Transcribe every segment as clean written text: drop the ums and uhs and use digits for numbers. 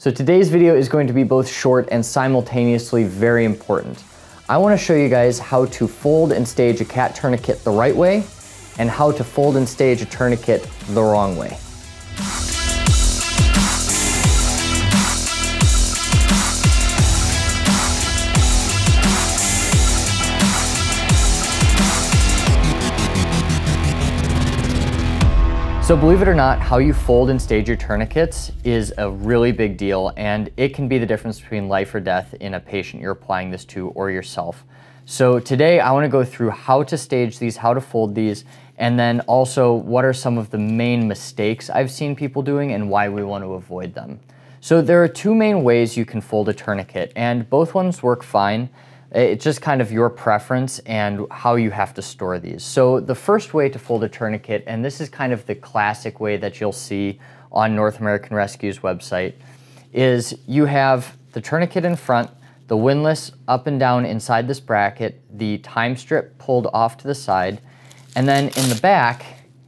So today's video is going to be both short and simultaneously very important. I want to show you guys how to fold and stage a cat tourniquet the right way and how to fold and stage a tourniquet the wrong way. So believe it or not, how you fold and stage your tourniquets is a really big deal, and it can be the difference between life or death in a patient you're applying this to or yourself. So today I want to go through how to stage these, how to fold these, and then also what are some of the main mistakes I've seen people doing and why we want to avoid them. So there are two main ways you can fold a tourniquet, and both ones work fine. It's just kind of your preference and how you have to store these. So the first way to fold a tourniquet, and this is kind of the classic way that you'll see on North American Rescue's website, is you have the tourniquet in front, the windlass up and down inside this bracket, the time strip pulled off to the side, and then in the back,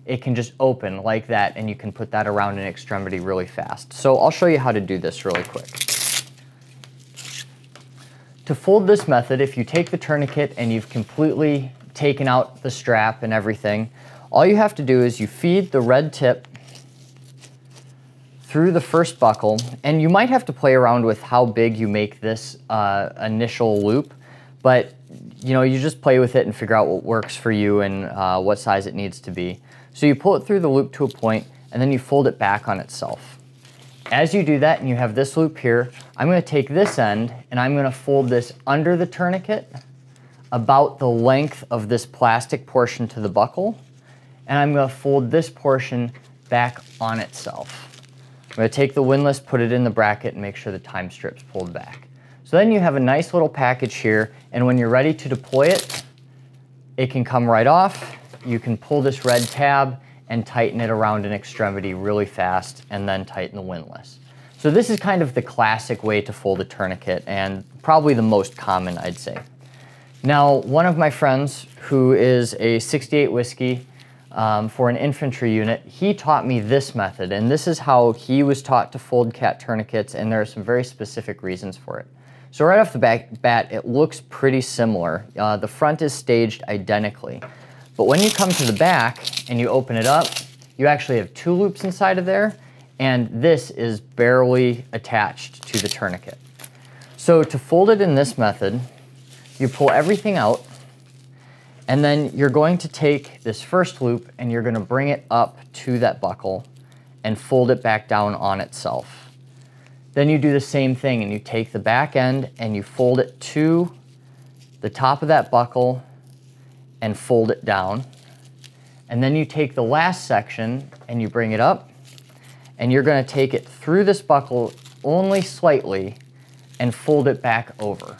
it can just open like that, and you can put that around an extremity really fast. So I'll show you how to do this really quick. To fold this method, if you take the tourniquet and you've completely taken out the strap and everything, all you have to do is you feed the red tip through the first buckle, and you might have to play around with how big you make this initial loop, but you just play with it and figure out what works for you and what size it needs to be. So you pull it through the loop to a point, and then you fold it back on itself. As you do that and you have this loop here, I'm going to take this end and I'm going to fold this under the tourniquet about the length of this plastic portion to the buckle, and I'm going to fold this portion back on itself. I'm going to take the windlass, put it in the bracket, and make sure the time strip's pulled back. So then you have a nice little package here, and when you're ready to deploy it, it can come right off. You can pull this red tab and tighten it around an extremity really fast, and then tighten the windlass. So this is kind of the classic way to fold a tourniquet, and probably the most common, I'd say. Now, one of my friends who is a 68 whiskey for an infantry unit, he taught me this method, and this is how he was taught to fold cat tourniquets, and there are some very specific reasons for it. So right off the bat, it looks pretty similar. The front is staged identically. But when you come to the back and you open it up, you actually have two loops inside of there, and this is barely attached to the tourniquet. So to fold it in this method, you pull everything out, and then you're going to take this first loop and you're going to bring it up to that buckle and fold it back down on itself. Then you do the same thing and you take the back end and you fold it to the top of that buckle and fold it down. And then you take the last section and you bring it up, and you're going to take it through this buckle only slightly and fold it back over.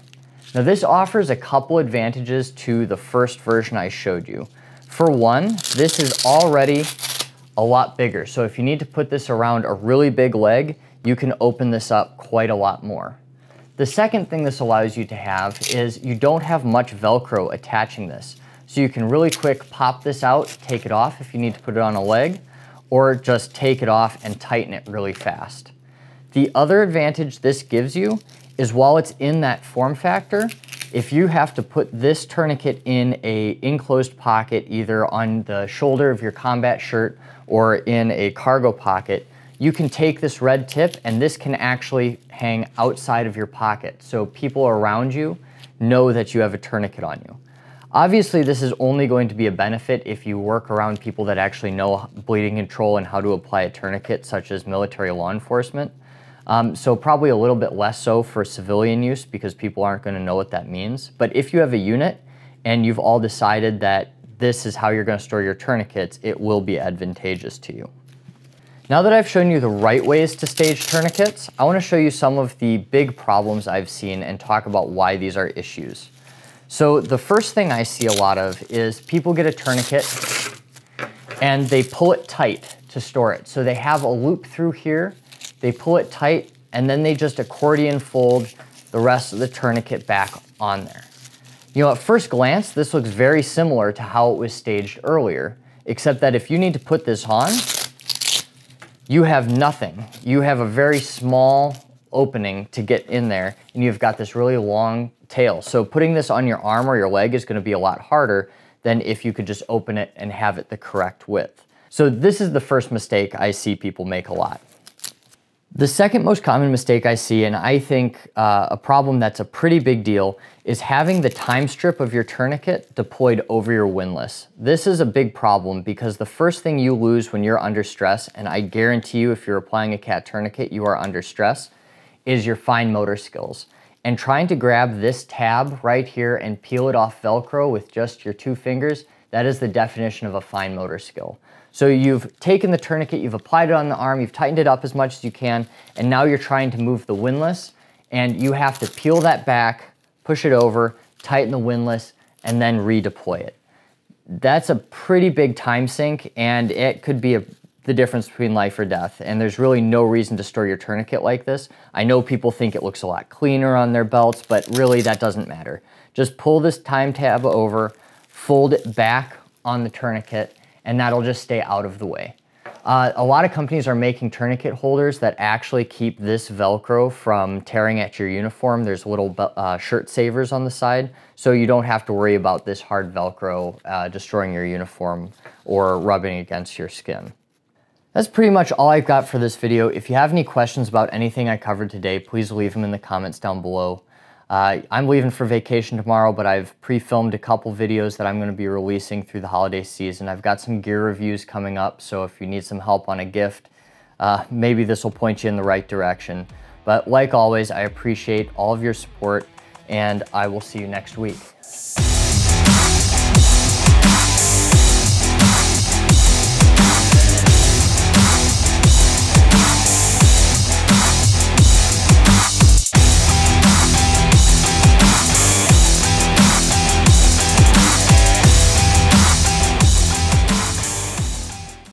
Now this offers a couple advantages to the first version I showed you. For one, this is already a lot bigger, so if you need to put this around a really big leg, you can open this up quite a lot more. The second thing this allows you to have is you don't have much Velcro attaching this. So you can really quick pop this out, take it off if you need to put it on a leg, or just take it off and tighten it really fast. The other advantage this gives you is while it's in that form factor, if you have to put this tourniquet in an enclosed pocket, either on the shoulder of your combat shirt or in a cargo pocket, you can take this red tip and this can actually hang outside of your pocket. So people around you know that you have a tourniquet on you. Obviously, this is only going to be a benefit if you work around people that actually know bleeding control and how to apply a tourniquet, such as military law enforcement. So probably a little bit less so for civilian use because people aren't going to know what that means. But if you have a unit and you've all decided that this is how you're going to store your tourniquets, it will be advantageous to you. Now that I've shown you the right ways to stage tourniquets, I want to show you some of the big problems I've seen and talk about why these are issues. So the first thing I see a lot of is people get a tourniquet and they pull it tight to store it. So they have a loop through here, they pull it tight, and then they just accordion fold the rest of the tourniquet back on there. At first glance, this looks very similar to how it was staged earlier, except that if you need to put this on, you have nothing. You have a very small opening to get in there, and you've got this really long tail. So putting this on your arm or your leg is going to be a lot harder than if you could just open it and have it the correct width. So this is the first mistake I see people make a lot. The second most common mistake I see, and I think a problem that's a pretty big deal, is having the time strip of your tourniquet deployed over your windlass. This is a big problem because the first thing you lose when you're under stress, and I guarantee you if you're applying a cat tourniquet you are under stress, is your fine motor skills. And trying to grab this tab right here and peel it off Velcro with just your 2 fingers, that is the definition of a fine motor skill. So you've taken the tourniquet, you've applied it on the arm, you've tightened it up as much as you can, and now you're trying to move the windlass, and you have to peel that back, push it over, tighten the windlass, and then redeploy it. That's a pretty big time sink, and it could be the difference between life or death, and there's really no reason to store your tourniquet like this. I know people think it looks a lot cleaner on their belts, but really that doesn't matter. Just pull this time tab over, fold it back on the tourniquet, and that'll just stay out of the way. A lot of companies are making tourniquet holders that actually keep this Velcro from tearing at your uniform. There's little shirt savers on the side, so you don't have to worry about this hard Velcro destroying your uniform or rubbing against your skin. That's pretty much all I've got for this video. If you have any questions about anything I covered today, please leave them in the comments down below. I'm leaving for vacation tomorrow, but I've pre-filmed a couple videos that I'm going to be releasing through the holiday season. I've got some gear reviews coming up, so if you need some help on a gift, maybe this will point you in the right direction. But like always, I appreciate all of your support, and I will see you next week.